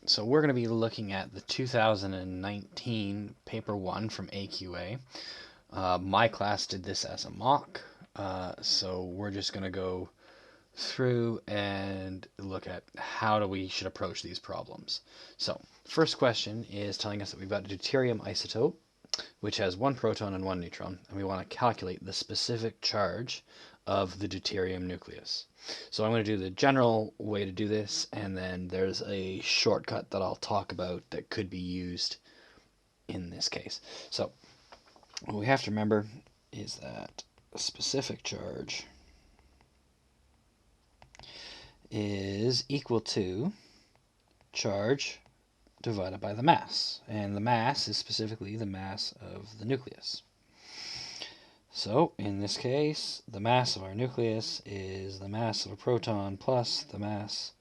So we're going to be looking at the 2019 paper 1 from AQA. My class did this as a mock, so we're just going to go through and look at how we should approach these problems. So first question is telling us that we've got a deuterium isotope which has one proton and one neutron, and we want to calculate the specific charge of the deuterium nucleus. So I'm going to do the general way to do this, and then there's a shortcut that I'll talk about that could be used in this case. So what we have to remember is that a specific charge is equal to charge divided by the mass, and the mass is specifically the mass of the nucleus. So in this case, the mass of our nucleus is the mass of a proton plus the mass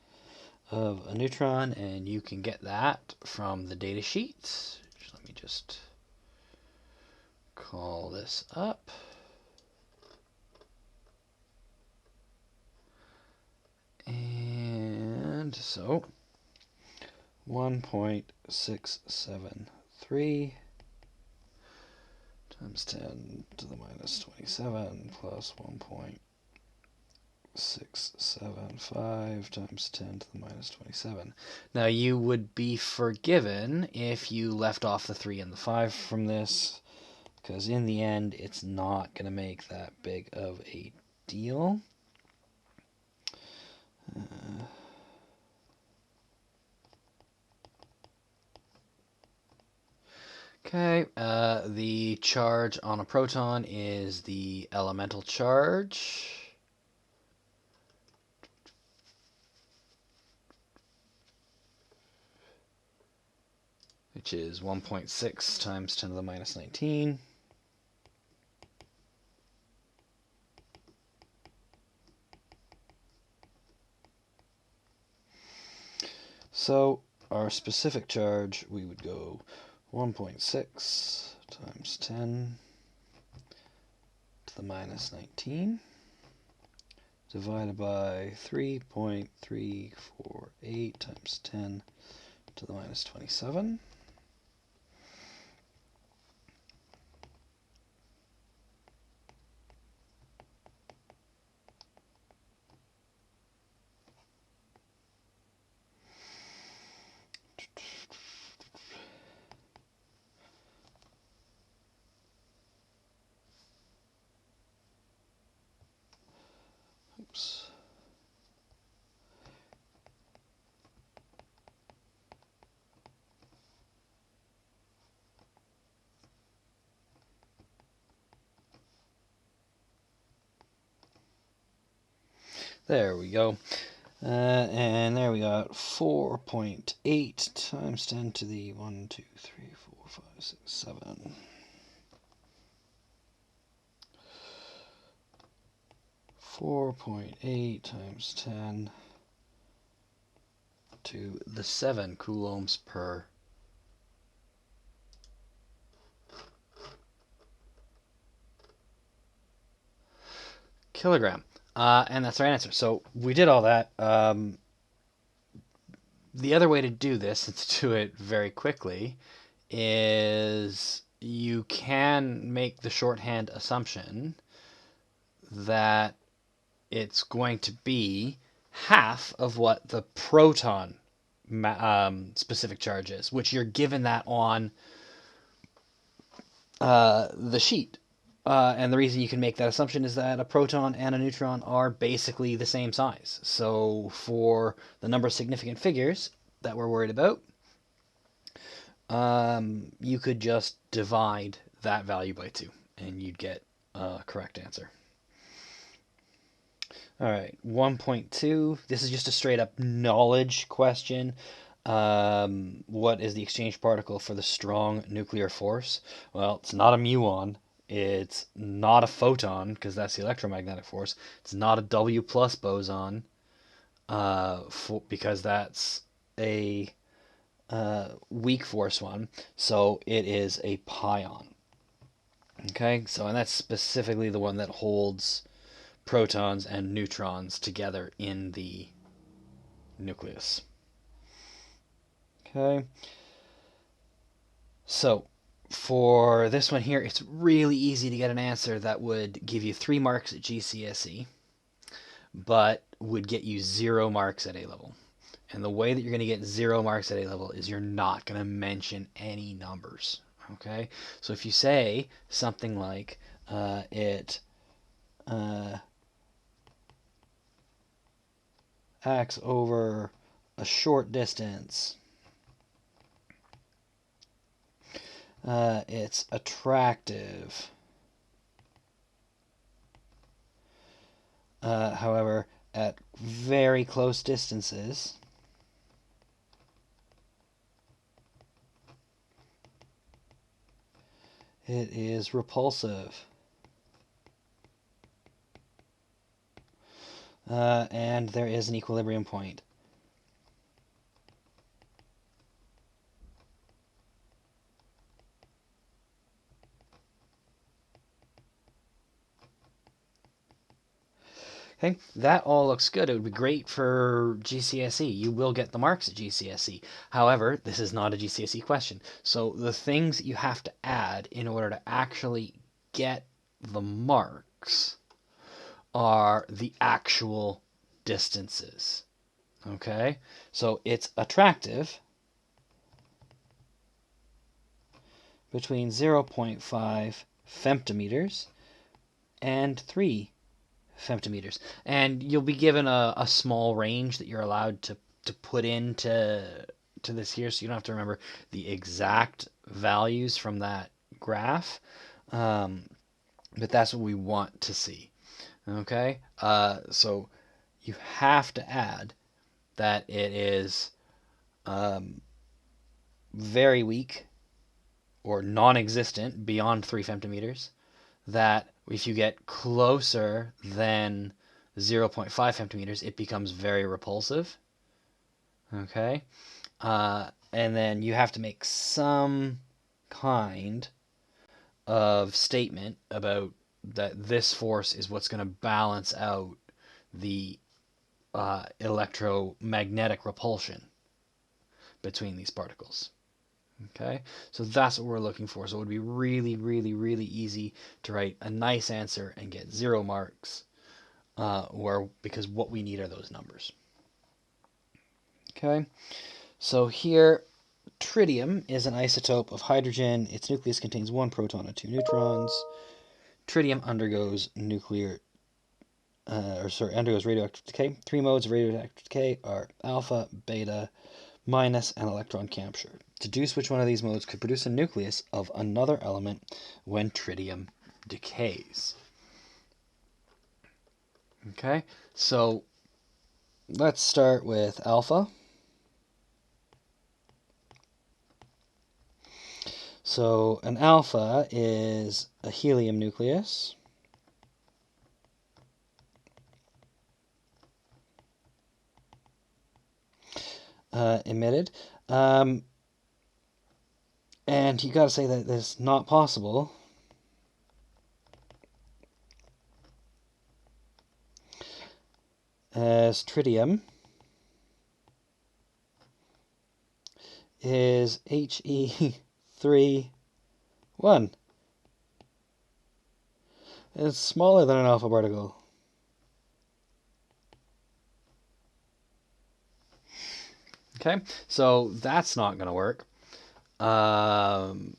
of a neutron, and you can get that from the data sheet. Let me just call this up. And so 1.673 times 10 to the minus 27 plus 1.675 times 10 to the minus 27. Now you would be forgiven if you left off the 3 and the 5 from this, because in the end it's not going to make that big of a deal. Okay, the charge on a proton is the elemental charge. Which is 1.6 times 10 to the minus 19. So our specific charge, we would go 1.6 times 10 to the minus 19 divided by 3.348 times 10 to the minus 27. Oops. There we go. And there we got 4.8 times 10 to the 1, 2, 3, 4, 5, 6, 7. 4.8 times 10 to the 7 coulombs per kilogram. And that's our answer. So we did all that. The other way to do this, and to do it very quickly, is you can make the shorthand assumption that it's going to be half of what the proton specific charge is, which you're given that on the sheet. And the reason you can make that assumption is that a proton and a neutron are basically the same size. So for the number of significant figures that we're worried about, you could just divide that value by 2, and you'd get a correct answer. All right, 1.2. This is just a straight up knowledge question. What is the exchange particle for the strong nuclear force? Well, it's not a muon. It's not a photon, because that's the electromagnetic force. It's not a W plus boson, because that's a weak force one. So it is a pion. Okay, so and that's specifically the one that holds protons and neutrons together in the nucleus. Okay. So for this one here, it's really easy to get an answer that would give you 3 marks at GCSE, but would get you 0 marks at A-level. And the way that you're going to get 0 marks at A-level is you're not going to mention any numbers. Okay? So if you say something like it acts over a short distance, it's attractive. However, at very close distances, it is repulsive. And there is an equilibrium point. Okay, that all looks good. It would be great for GCSE. You will get the marks at GCSE. However, this is not a GCSE question. So the things you have to add in order to actually get the marks are the actual distances. Okay, so it's attractive between 0.5 femtometers and 3 femtometers. And you'll be given a small range that you're allowed to put into this here, so you don't have to remember the exact values from that graph. But that's what we want to see. Okay? So you have to add that it is very weak or non-existent beyond 3 femtometers, that if you get closer than 0.5 femtometers, it becomes very repulsive. Okay? And then you have to make some kind of statement about that this force is what's going to balance out the electromagnetic repulsion between these particles. Okay, so that's what we're looking for. So it would be really, really, really easy to write a nice answer and get 0 marks, because what we need are those numbers. Okay, so here, tritium is an isotope of hydrogen. Its nucleus contains 1 proton and 2 neutrons. Tritium undergoes undergoes radioactive decay. 3 modes of radioactive decay are alpha, beta, minus, and electron capture. Deduce which one of these modes could produce a nucleus of another element when tritium decays. Okay, so let's start with alpha. So an alpha is a helium nucleus. Emitted. And you got to say that it's not possible as tritium is He3 1. It's smaller than an alpha particle. Okay, so that's not going to work. And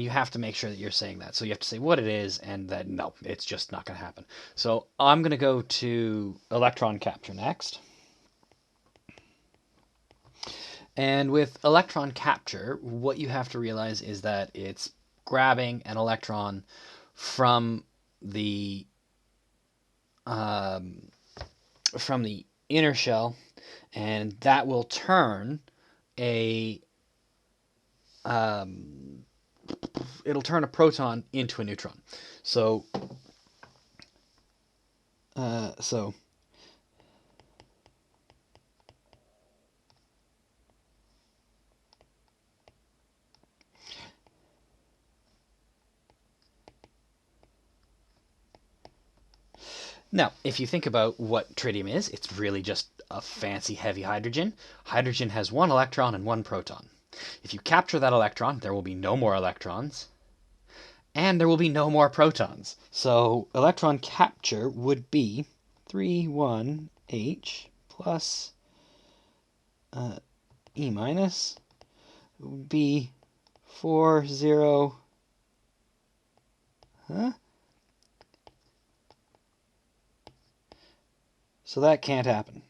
you have to make sure that you're saying that. So you have to say what it is, and that no, it's just not going to happen. So I'm going to go to electron capture next. And with electron capture, what you have to realize is that it's grabbing an electron from the inner shell, and that will turn it'll turn a proton into a neutron. So Now, if you think about what tritium is, it's really just a fancy heavy hydrogen. Hydrogen has one electron and one proton. If you capture that electron, there will be no more electrons, and there will be no more protons. So electron capture would be 3,1H plus E minus would be 4,0. So that can't happen.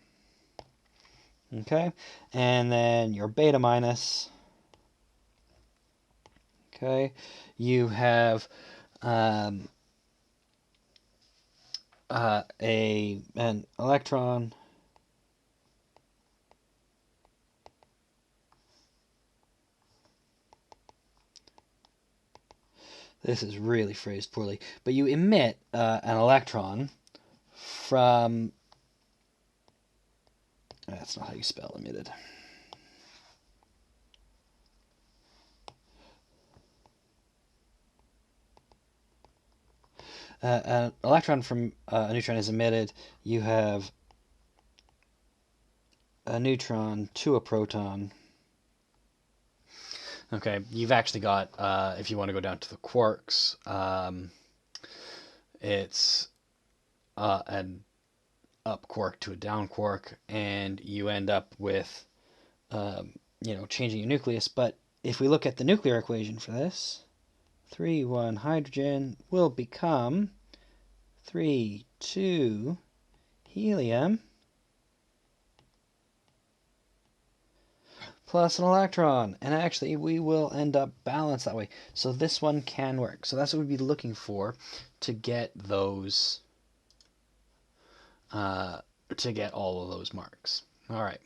Okay, and then your beta minus. Okay, you have an electron this is really phrased poorly, but you emit an electron from, that's not how you spell emitted. An electron from a neutron is emitted. You have a neutron to a proton. Okay, you've actually got, if you want to go down to the quarks, it's an up quark to a down quark, and you end up with, changing your nucleus. But if we look at the nuclear equation for this, 3,1 hydrogen will become 3,2 helium plus an electron. And actually, we will end up balanced that way. So this one can work. So that's what we'd be looking for to get those, to get all of those marks. All right.